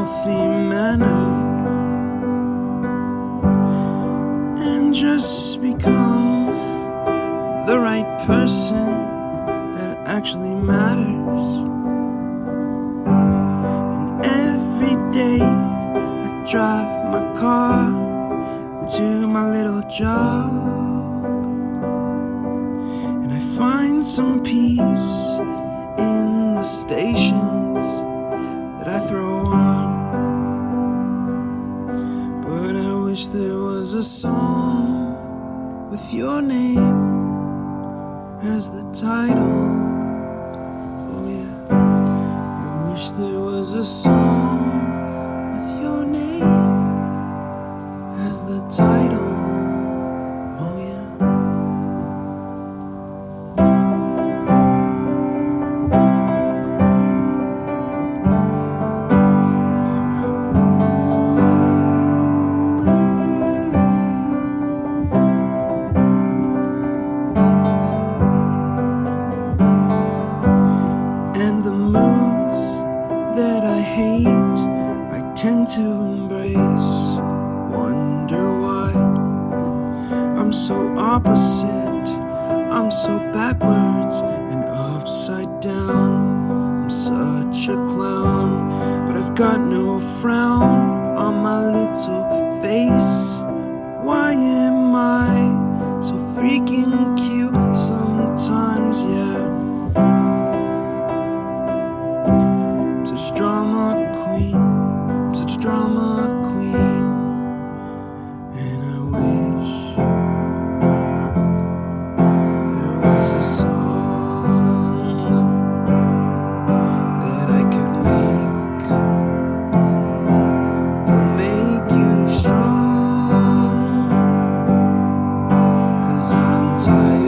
healthy manner and just become the right person that actually matters. And every day I drive my car to my little job, and I find some peace in the stations that I throw on. But I wish there was a song with your name as the title. Oh yeah, I wish there was a song with your name as the title. Oh yeah. And the moods that I hate, I tend to embrace. Wonder why I'm so opposite, I'm so backwards and upside down. I'm such a clown, but I've got no frown on my little face. Why am I so freaking cute sometimes, yeah? I'm such a drama queen, I'm such a drama queen. And I wish there was a song that I could make that'll make you strong. 'Cause I'm tired